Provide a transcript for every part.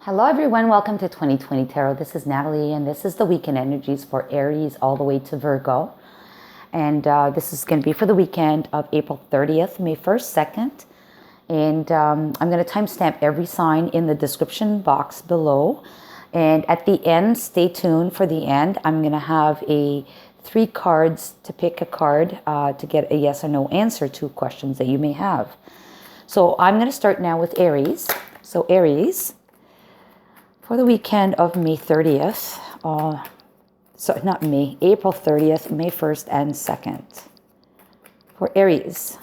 Hello everyone, welcome to 2020 Tarot. This is Natalie and this is the weekend energies for Aries all the way to Virgo. And this is going to be for the weekend of April 30th, May 1st, 2nd. And I'm going to timestamp every sign in the description box below. And at the end, stay tuned for the end. I'm going to have three cards to pick a card to get a yes or no answer to questions that you may have. So I'm going to start now with Aries. So Aries, for the weekend of May 30th, April 30th, May 1st and 2nd. For Aries.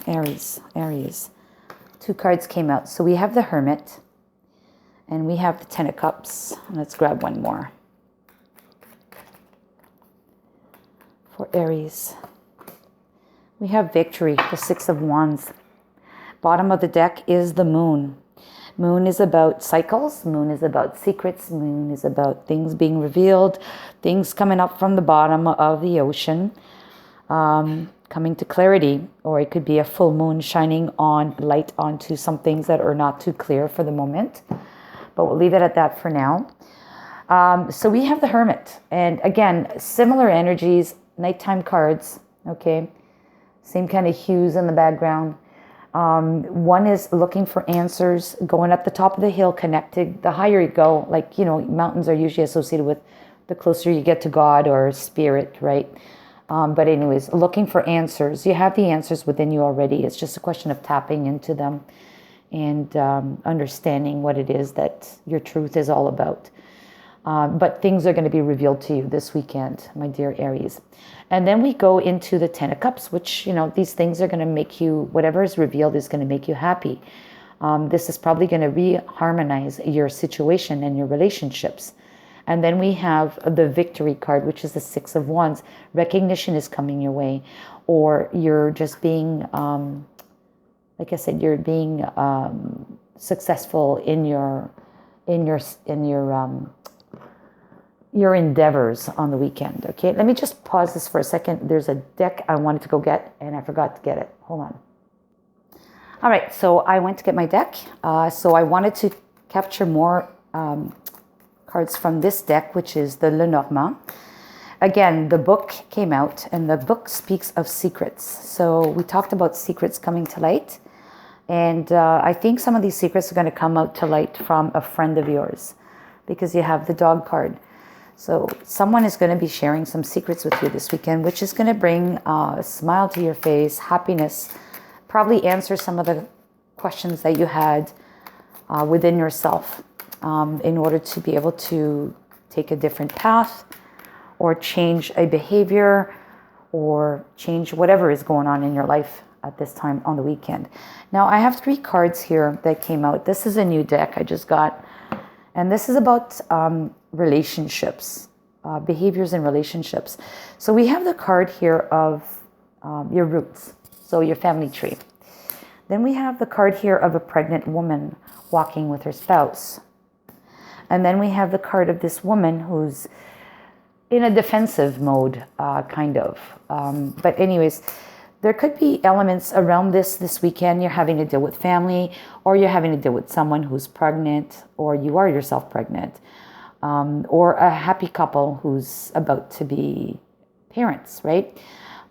Two cards came out. So we have the Hermit and we have the Ten of Cups. Let's grab one more. For Aries, we have Victory, the Six of Wands. Bottom of the deck is the Moon. Moon is about cycles. Moon is about secrets. Moon is about things being revealed, things coming up from the bottom of the ocean, coming to clarity, or it could be a full moon shining on light onto some things that are not too clear for the moment. But we'll leave it at that for now. So we have the Hermit. And again, similar energies, nighttime cards, okay? Same kind of hues in the background. One is looking for answers, going up the top of the hill, connected. The higher you go, like, mountains are usually associated with the closer you get to God or spirit, right? But anyways, looking for answers. You have the answers within you already. It's just a question of tapping into them and understanding what it is that your truth is all about. But things are going to be revealed to you this weekend, my dear Aries. And then we go into the Ten of Cups, which, these things are going to make you, whatever is revealed is going to make you happy. This is probably going to reharmonize your situation and your relationships. And then we have the Victory card, which is the Six of Wands. Recognition is coming your way, or you're just being, like I said, you're being successful in your endeavors on the weekend. Okay, let me just pause this for a second. There's a deck I wanted to go get and I forgot to get it. Hold on. All right, so I went to get my deck. So I wanted to capture more cards from this deck, which is the Lenormand. Again, the book came out and the book speaks of secrets. So we talked about secrets coming to light. And I think some of these secrets are going to come out to light from a friend of yours because you have the Dog card. So someone is going to be sharing some secrets with you this weekend, which is going to bring a smile to your face, happiness, probably answer some of the questions that you had within yourself in order to be able to take a different path or change a behavior or change whatever is going on in your life at this time on the weekend. Now, I have three cards here that came out. This is a new deck I just got. And this is about relationships, behaviors in relationships. So we have the card here of your roots, so your family tree. Then we have the card here of a pregnant woman walking with her spouse. And then we have the card of this woman who's in a defensive mode, kind of. But anyways, there could be elements around this weekend. You're having to deal with family, or you're having to deal with someone who's pregnant, or you are yourself pregnant, or a happy couple who's about to be parents, right?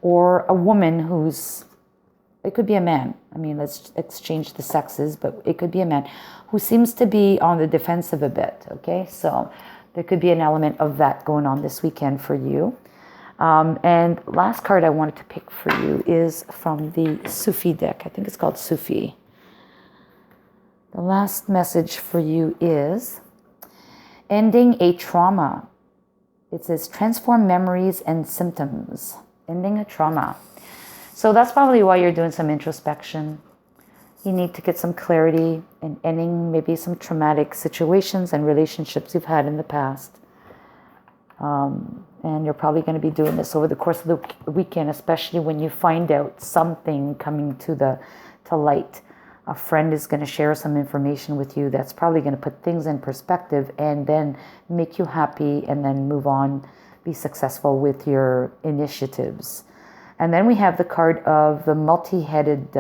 Or a woman it could be a man. I mean, let's exchange the sexes, but it could be a man who seems to be on the defensive a bit, okay? So there could be an element of that going on this weekend for you. And last card I wanted to pick for you is from the Sufi deck. I think it's called Sufi. The last message for you is ending a trauma. It says transform memories and symptoms. Ending a trauma. So that's probably why you're doing some introspection. You need to get some clarity and ending maybe some traumatic situations and relationships you've had in the past. And you're probably going to be doing this over the course of the weekend, especially when you find out something coming to light. A friend is going to share some information with you that's probably going to put things in perspective and then make you happy and then move on, be successful with your initiatives. And then we have the card of the multi-headed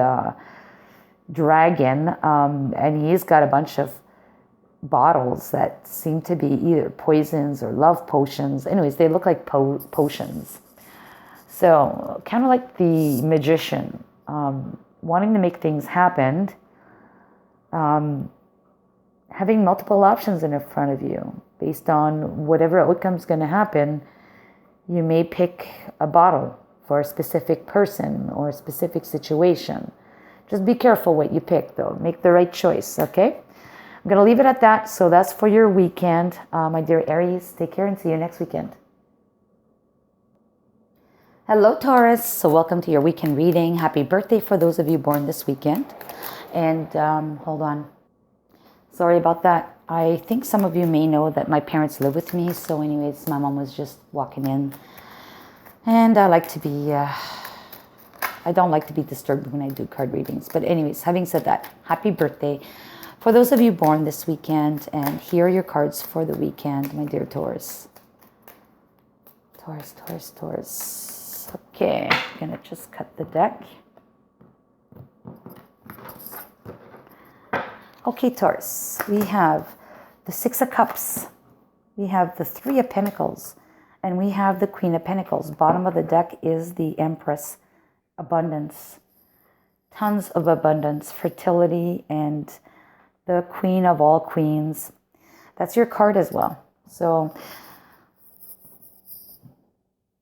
dragon, and he's got a bunch of bottles that seem to be either poisons or love potions. Anyways, they look like potions. So kind of like the magician, wanting to make things happen, having multiple options in front of you based on whatever outcome's going to happen. You may pick a bottle for a specific person or a specific situation. Just be careful what you pick, though. Make the right choice, okay? I'm going to leave it at that. So that's for your weekend. My dear Aries, take care and see you next weekend. Hello, Taurus. So welcome to your weekend reading. Happy birthday for those of you born this weekend. And hold on. Sorry about that. I think some of you may know that my parents live with me. So anyways, my mom was just walking in. And I don't like to be disturbed when I do card readings. But anyways, having said that, happy birthday for those of you born this weekend. And here are your cards for the weekend, my dear Taurus. Taurus. Okay, I'm going to just cut the deck. Okay, Taurus, we have the Six of Cups, we have the Three of Pentacles, and we have the Queen of Pentacles. Bottom of the deck is the Empress, abundance, tons of abundance, fertility, and the Queen of all queens. That's your card as well. So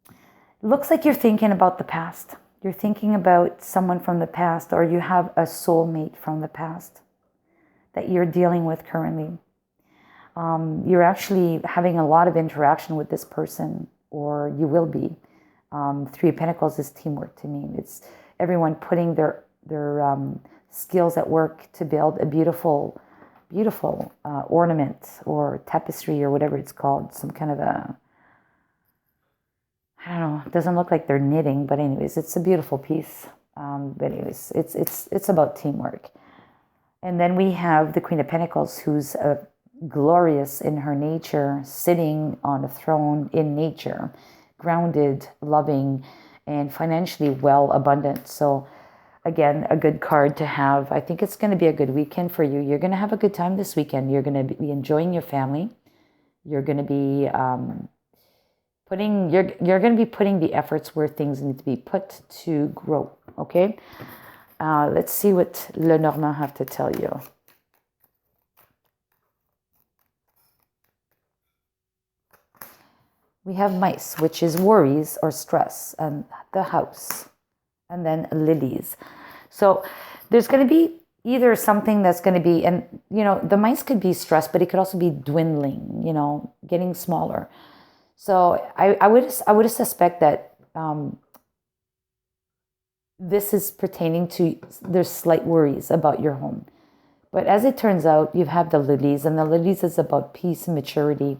it looks like you're thinking about the past. You're thinking about someone from the past, or you have a soulmate from the past that you're dealing with currently. You're actually having a lot of interaction with this person, or you will be. Three of Pentacles is teamwork to me. It's everyone putting their skills at work to build a beautiful ornament or tapestry or whatever it's called. Some kind of a, I don't know, it doesn't look like they're knitting, but anyways, it's a beautiful piece. But anyways, it's about teamwork. And then we have the Queen of Pentacles, who's glorious in her nature, sitting on a throne in nature, grounded, loving, and financially well abundant. So again, a good card to have. I think it's going to be a good weekend for you. You're going to have a good time this weekend. You're going to be enjoying your family. You're going to be putting the efforts where things need to be put to grow. Okay. Let's see what Lenormand have to tell you. We have mice, which is worries or stress, and the house, and then lilies. So there's going to be either something that's going to be, and the mice could be stressed, but it could also be dwindling, getting smaller. So I would suspect that this is pertaining to, there's slight worries about your home. But as it turns out, you have the lilies, and the lilies is about peace, maturity,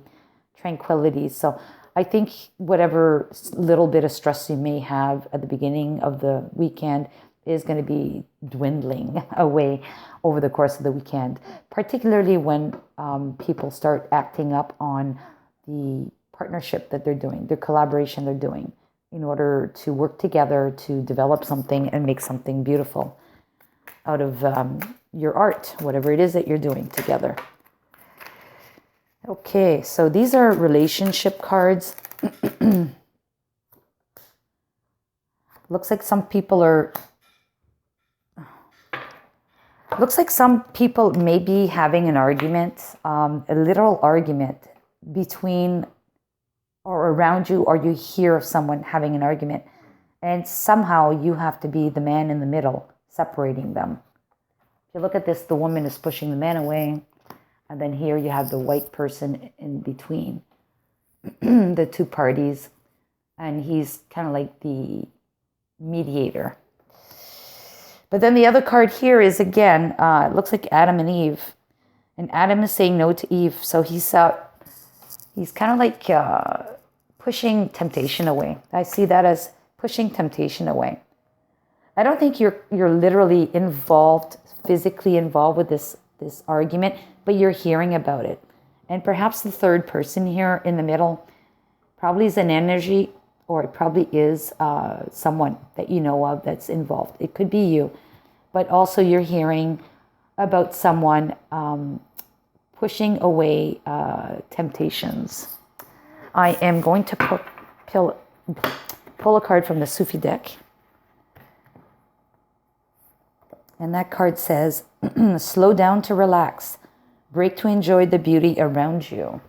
tranquility. So I think whatever little bit of stress you may have at the beginning of the weekend is going to be dwindling away over the course of the weekend, particularly when people start acting up on the partnership that they're doing, their collaboration they're doing, in order to work together to develop something and make something beautiful out of your art, whatever it is that you're doing together. Okay, so these are relationship cards. Looks like some people may be having an argument, a literal argument between or around you, or you hear of someone having an argument, and somehow you have to be the man in the middle, separating them. If you look at this, the woman is pushing the man away, and then here you have the white person in between the two parties, and he's kind of like the mediator. But then the other card here is, again, it looks like Adam and Eve, and Adam is saying no to Eve, so he's kind of like pushing temptation away. I see that as pushing temptation away. I don't think you're literally physically involved with this argument, but you're hearing about it. And perhaps the third person here in the middle probably is an energy, or it probably is someone that you know of that's involved. It could be you, but also you're hearing about someone pushing away temptations. I am going to pull a card from the Sufi deck. And that card says, slow down to relax. Break to enjoy the beauty around you.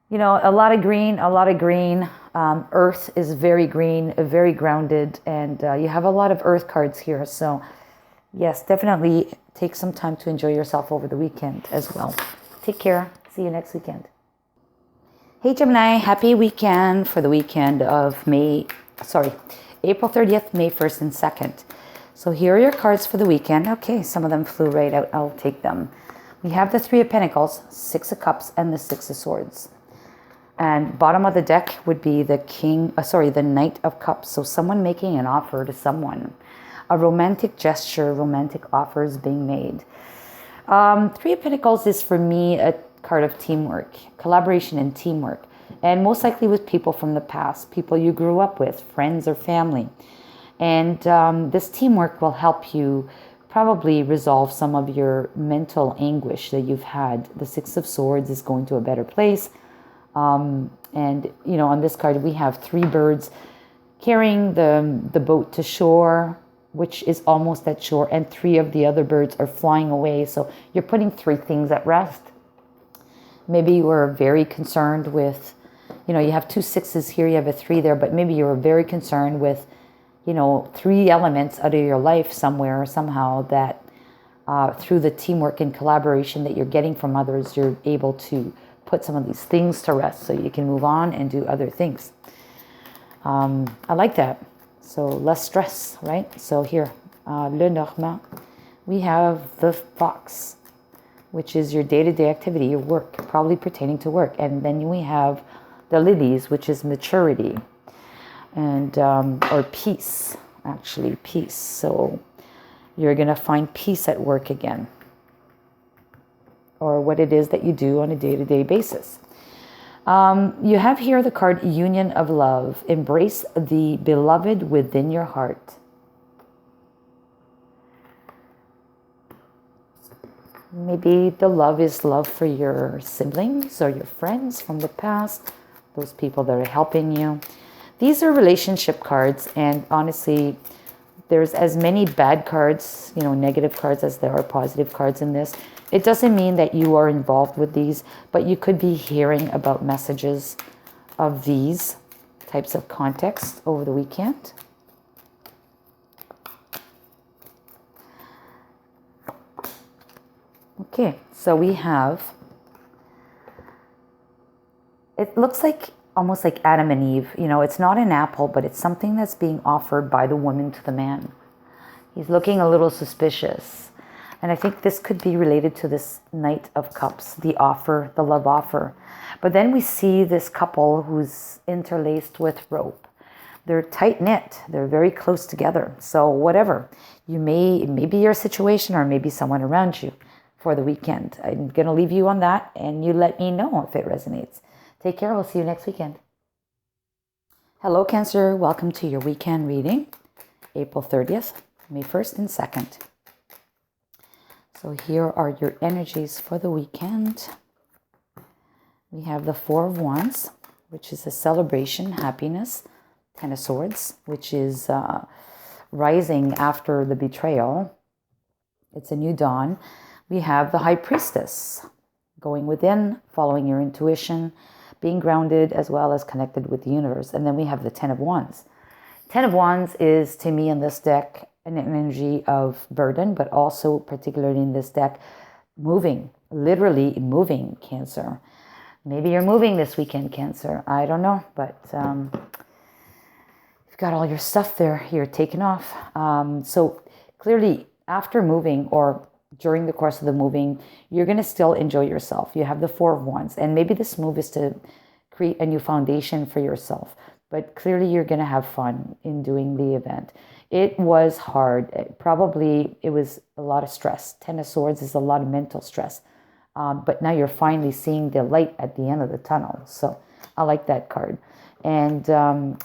You know, a lot of green. Earth is very green, very grounded, and you have a lot of earth cards here. So, yes, definitely take some time to enjoy yourself over the weekend as well. Take care. See you next weekend. Hey, Gemini, happy weekend for the weekend of April 30th, May 1st, and 2nd. So here are your cards for the weekend. Okay, some of them flew right out. I'll take them. We have the Three of Pentacles, Six of Cups, and the Six of Swords. And bottom of the deck would be the the Knight of Cups. So someone making an offer to someone. A romantic gesture, romantic offers being made. Three of Pentacles is for me a card of teamwork, collaboration and teamwork. And most likely with people from the past, people you grew up with, friends or family. And this teamwork will help you probably resolve some of your mental anguish that you've had. The Six of Swords is going to a better place. And, you know, on this card, we have three birds carrying the boat to shore, which is almost at shore, and three of the other birds are flying away. So you're putting three things at rest. Maybe you were very concerned with, you know, you have two sixes here, you have a three there, but maybe you were very concerned with, you know, three elements out of your life somewhere or somehow that through the teamwork and collaboration that you're getting from others, you're able to put some of these things to rest so you can move on and do other things. I like that. So less stress, right? So here, Le Normand, we have the Fox, which is your day-to-day activity, your work, probably pertaining to work. And then we have the Lilies, which is maturity and or peace, actually, peace. So you're going to find peace at work again, or what it is that you do on a day-to-day basis. You have here the card Union of Love. Embrace the beloved within your heart. Maybe the love is love for your siblings or your friends from the past, those people that are helping you. These are relationship cards, and honestly, there's as many bad cards, you know, negative cards as there are positive cards in this. It doesn't mean that you are involved with these, but you could be hearing about messages of these types of contexts over the weekend. Okay, so we have, it looks like almost like Adam and Eve. You know, it's not an apple, but it's something that's being offered by the woman to the man. He's looking a little suspicious. And I think this could be related to this Knight of Cups, the offer, the love offer. But then we see this couple who's interlaced with rope. They're tight-knit. They're very close together. So whatever, maybe your situation or maybe someone around you for the weekend. I'm going to leave you on that, and you let me know if it resonates. Take care. We'll see you next weekend. Hello, Cancer. Welcome to your weekend reading, April 30th, May 1st, and 2nd. So here are your energies for the weekend. We have the Four of Wands, which is a celebration, happiness. Ten of Swords, which is rising after the betrayal. It's a new dawn. We have the High Priestess, going within, following your intuition, being grounded as well as connected with the universe. And then we have the Ten of Wands. Ten of Wands is, to me in this deck, an energy of burden, but also particularly in this deck, moving, literally moving, Cancer. Maybe you're moving this weekend, Cancer. I don't know, but you've got all your stuff there. You're taking off. So clearly after moving or during the course of the moving, you're going to still enjoy yourself. You have the Four of Wands, and maybe this move is to create a new foundation for yourself. But clearly you're going to have fun in doing the event. It was hard. It was a lot of stress. Ten of Swords is a lot of mental stress. But now you're finally seeing the light at the end of the tunnel. So I like that card. And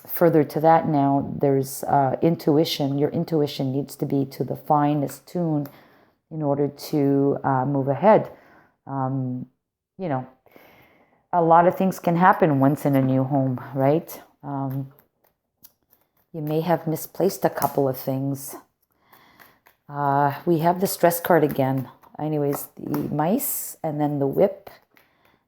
further to that now, there's intuition. Your intuition needs to be to the finest tune in order to move ahead. You know, a lot of things can happen once in a new home, right? You may have misplaced a couple of things. We have the stress card again. Anyways, the mice and then the whip.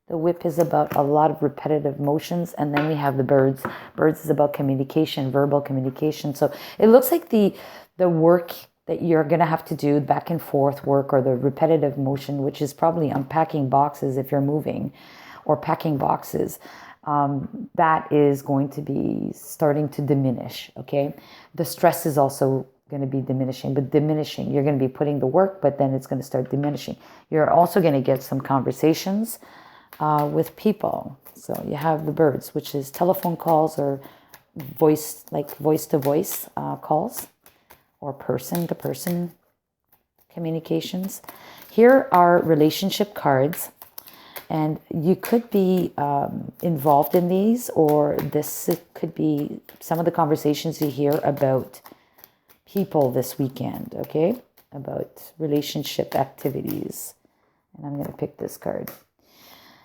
The whip is about a lot of repetitive motions. And then we have the birds. Birds is about communication, verbal communication. So it looks like the work that you're going to have to do, back and forth work, or the repetitive motion, which is probably unpacking boxes if you're moving, or packing boxes, that is going to be starting to diminish, okay? The stress is also going to be diminishing, but diminishing. You're going to be putting the work, but then it's going to start diminishing. You're also going to get some conversations with people. So you have the birds, which is telephone calls or voice-to-voice calls, or person-to-person communications. Here are relationship cards, and you could be involved in these, or this could be some of the conversations you hear about people this weekend, okay? About relationship activities. And I'm going to pick this card.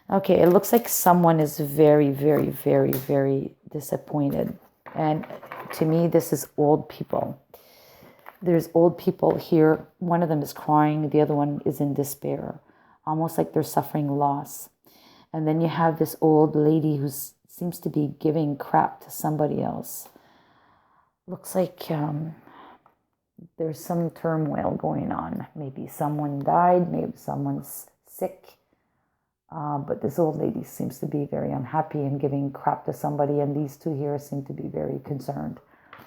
Okay, it looks like someone is very, very, very, very disappointed. And to me, this is old people. There's old people here. One of them is crying. The other one is in despair, almost like they're suffering loss. And then you have this old lady who seems to be giving crap to somebody else. Looks like there's some turmoil going on. Maybe someone died. Maybe someone's sick. But this old lady seems to be very unhappy and giving crap to somebody. And these two here seem to be very concerned.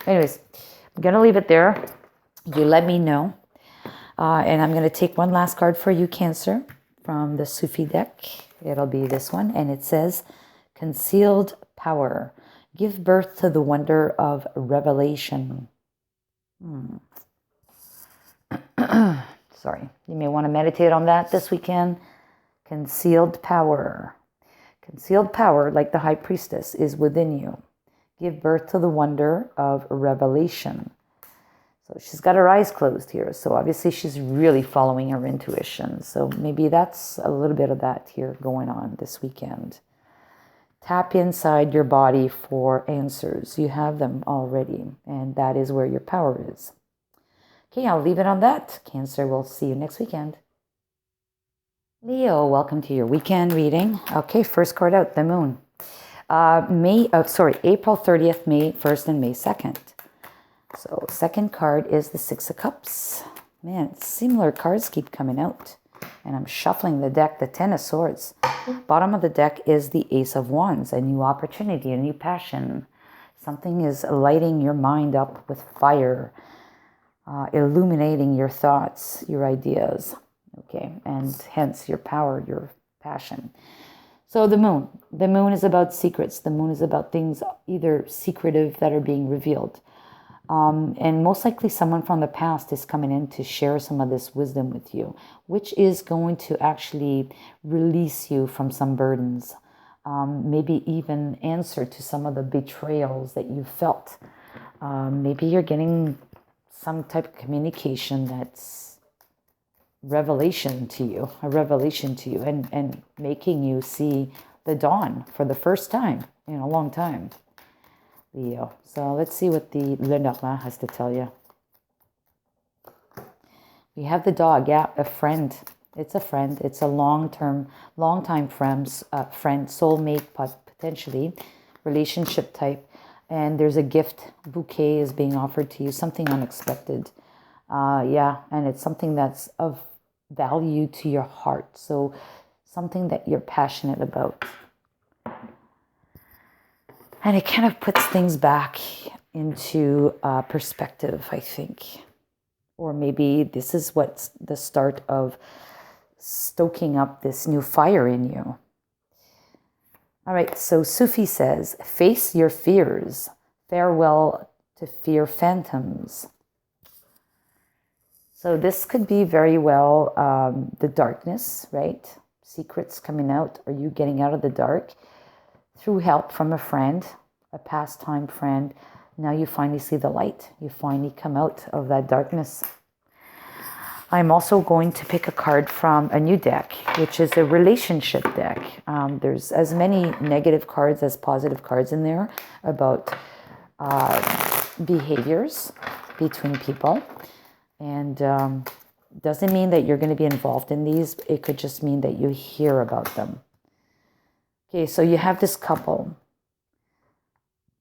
Anyways, I'm going to leave it there. You let me know. And I'm going to take one last card for you, Cancer, from the Sufi deck. It'll be this one. And it says, Concealed Power. Give birth to the wonder of revelation. Sorry. You may want to meditate on that this weekend. Concealed power. Concealed power, like the High Priestess, is within you. Give birth to the wonder of revelation. So she's got her eyes closed here. So obviously she's really following her intuition. So maybe that's a little bit of that here going on this weekend. Tap inside your body for answers. You have them already. And that is where your power is. Okay, I'll leave it on that. Cancer, we'll see you next weekend. Leo, welcome to your weekend reading. Okay, first card out, the moon. April 30th, May 1st, and May 2nd. So second card is the Six of Cups. Man, similar cards keep coming out. And I'm shuffling the deck, the Ten of Swords. Bottom of the deck is the Ace of Wands, a new opportunity, a new passion. Something is lighting your mind up with fire, illuminating your thoughts, your ideas. Okay, and hence your power, your passion. So the moon is about secrets. The moon is about things either secretive that are being revealed. And most likely someone from the past is coming in to share some of this wisdom with you, which is going to actually release you from some burdens, maybe even answer to some of the betrayals that you felt. Maybe you're getting some type of communication that's a revelation to you, and making you see the dawn for the first time in a long time. Leo. So let's see what the Lenormand has to tell you. We have the dog. Yeah, a friend. It's a friend. It's a long-time friend, soulmate, potentially, relationship type. And there's a gift bouquet is being offered to you, something unexpected. And it's something that's of value to your heart. So something that you're passionate about. And it kind of puts things back into perspective, I think. Or maybe this is what's the start of stoking up this new fire in you. All right, so Sufi says, face your fears. Farewell to fear phantoms. So this could be very well the darkness, right? Secrets coming out, or you getting out of the dark. Through help from a friend, a past-time friend, now you finally see the light. You finally come out of that darkness. I'm also going to pick a card from a new deck, which is a relationship deck. There's as many negative cards as positive cards in there about behaviors between people. And doesn't mean that you're going to be involved in these. It could just mean that you hear about them. Okay, so you have this couple.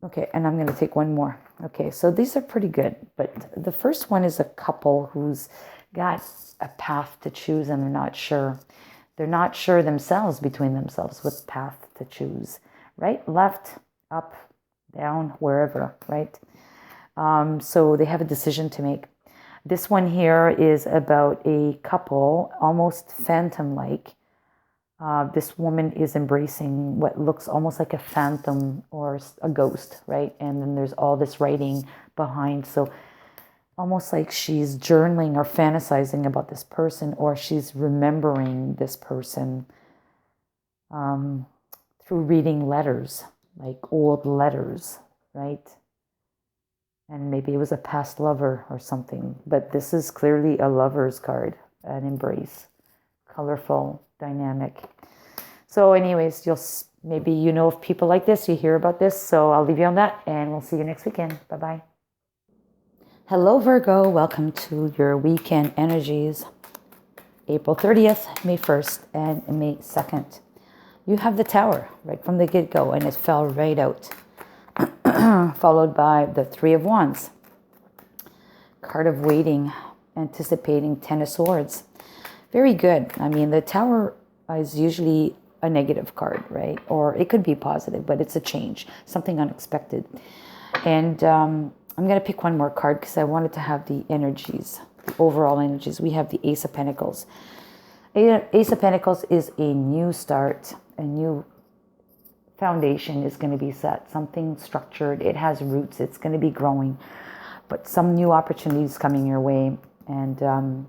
Okay, and I'm going to take one more. Okay, so these are pretty good. But the first one is a couple who's got a path to choose and they're not sure. They're not sure themselves, between themselves, what path to choose. Right, left, up, down, wherever, right? So they have a decision to make. This one here is about a couple, almost phantom-like. This woman is embracing what looks almost like a phantom or a ghost, right? And then there's all this writing behind. So almost like she's journaling or fantasizing about this person, or she's remembering this person through reading letters, like old letters, right? And maybe it was a past lover or something. But this is clearly a lover's card, an embrace, colorful, dynamic. So anyways, maybe you know of people like this, you hear about this. So I'll leave you on that, and we'll see you next weekend. Bye-bye. Hello, Virgo. Welcome to your weekend energies. April 30th, May 1st, and May 2nd. You have the Tower right from the get-go, and it fell right out. Followed by the Three of Wands. Card of waiting, anticipating, Ten of Swords. Very good. I mean, the Tower is usually a negative card, right? Or it could be positive, but it's a change, something unexpected. And I'm going to pick one more card because I wanted to have the energies, the overall energies. We have the Ace of Pentacles. Ace of Pentacles is a new start, a new foundation is going to be set, something structured. It has roots. It's going to be growing, but some new opportunities coming your way, and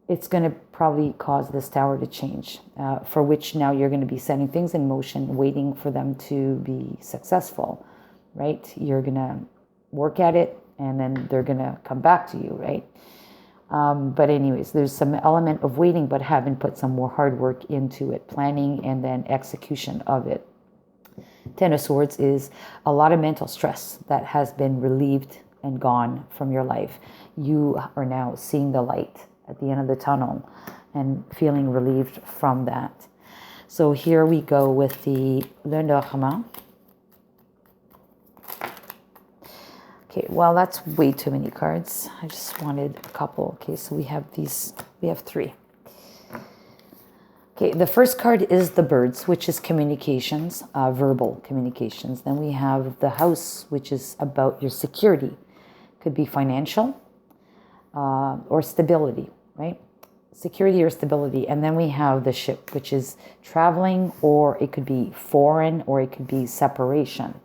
it's going to probably cause this Tower to change, for which now you're going to be setting things in motion, waiting for them to be successful, right? You're going to work at it, and then they're going to come back to you, right? But anyways, there's some element of waiting, but having put some more hard work into it, planning and then execution of it. Ten of Swords is a lot of mental stress that has been relieved and gone from your life. You are now seeing the light at the end of the tunnel and feeling relieved from that. So here we go with the Lenormand. Okay, well, that's way too many cards. I just wanted a couple. Okay, so we have these, we have three. Okay, the first card is the Birds, which is communications, verbal communications. Then we have the House, which is about your security. Could be financial or stability, right? Security or stability. And then we have the Ship, which is traveling, or it could be foreign, or it could be separation.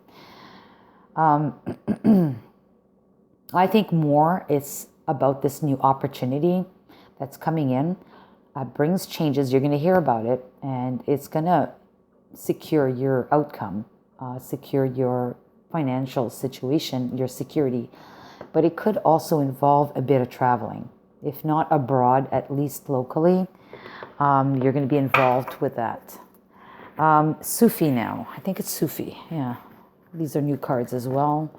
I think more it's about this new opportunity that's coming in. Brings changes. You're going to hear about it, and it's going to secure your outcome, secure your financial situation, your security. But it could also involve a bit of traveling. If not abroad, at least locally, you're going to be involved with that. Sufi now. I think it's Sufi. Yeah. These are new cards as well.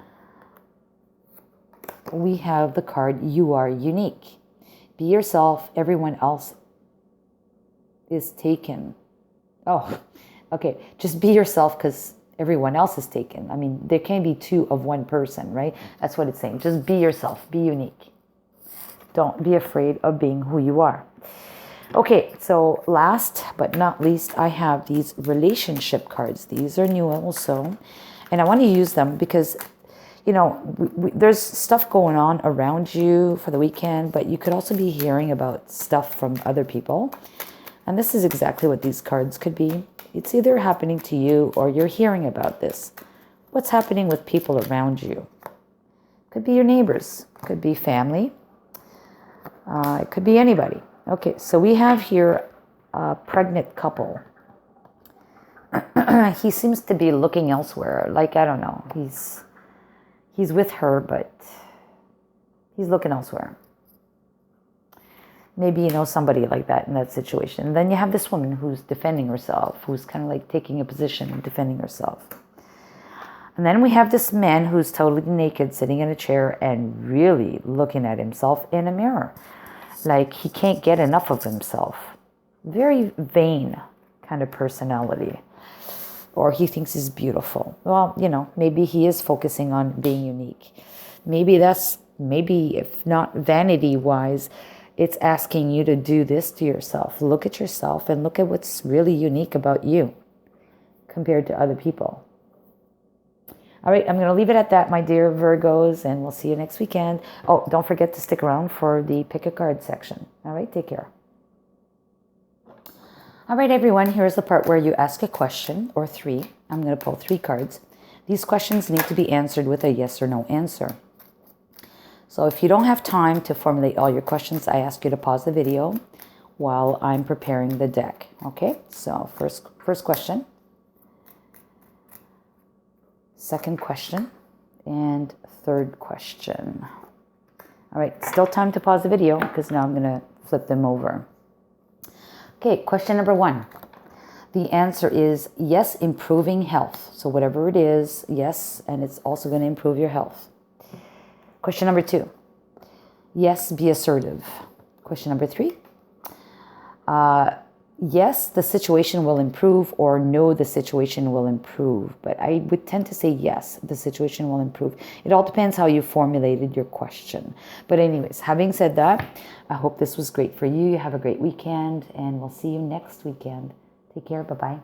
We have the card, You Are Unique. Be yourself. Everyone else is taken. Oh, okay. Just be yourself because everyone else is taken. I mean, there can be two of one person, right? That's what it's saying. Just be yourself. Be unique. Don't be afraid of being who you are. Okay, so last but not least, I have these relationship cards. These are new also. And I want to use them because, you know, there's stuff going on around you for the weekend, but you could also be hearing about stuff from other people. And this is exactly what these cards could be. It's either happening to you or you're hearing about this. What's happening with people around you? Could be your neighbors. Could be family. It could be anybody. Okay, so we have here a pregnant couple. He seems to be looking elsewhere. Like, I don't know. He's with her, but he's looking elsewhere. Maybe you know somebody like that in that situation. And then you have this woman who's defending herself, who's kind of like taking a position and defending herself. And then we have this man who's totally naked, sitting in a chair and really looking at himself in a mirror. Like he can't get enough of himself. Very vain kind of personality. Or he thinks he's beautiful. Well, you know, maybe he is focusing on being unique. Maybe if not vanity-wise, it's asking you to do this to yourself. Look at yourself and look at what's really unique about you compared to other people. All right, I'm going to leave it at that, my dear Virgos, and we'll see you next weekend. Oh, don't forget to stick around for the pick a card section. All right, take care. All right, everyone, here's the part where you ask a question or three. I'm going to pull 3 cards. These questions need to be answered with a yes or no answer. So if you don't have time to formulate all your questions, I ask you to pause the video while I'm preparing the deck. Okay, so first question, second question, and third question. All right, still time to pause the video because now I'm going to flip them over. Okay, question number 1. The answer is yes, improving health. So whatever it is, yes, and it's also going to improve your health. Question number 2. Yes, be assertive. Question number 3. Yes, the situation will improve, or no, the situation will improve. But I would tend to say yes, the situation will improve. It all depends how you formulated your question. But anyways, having said that, I hope this was great for you. You have a great weekend, and we'll see you next weekend. Take care. Bye-bye.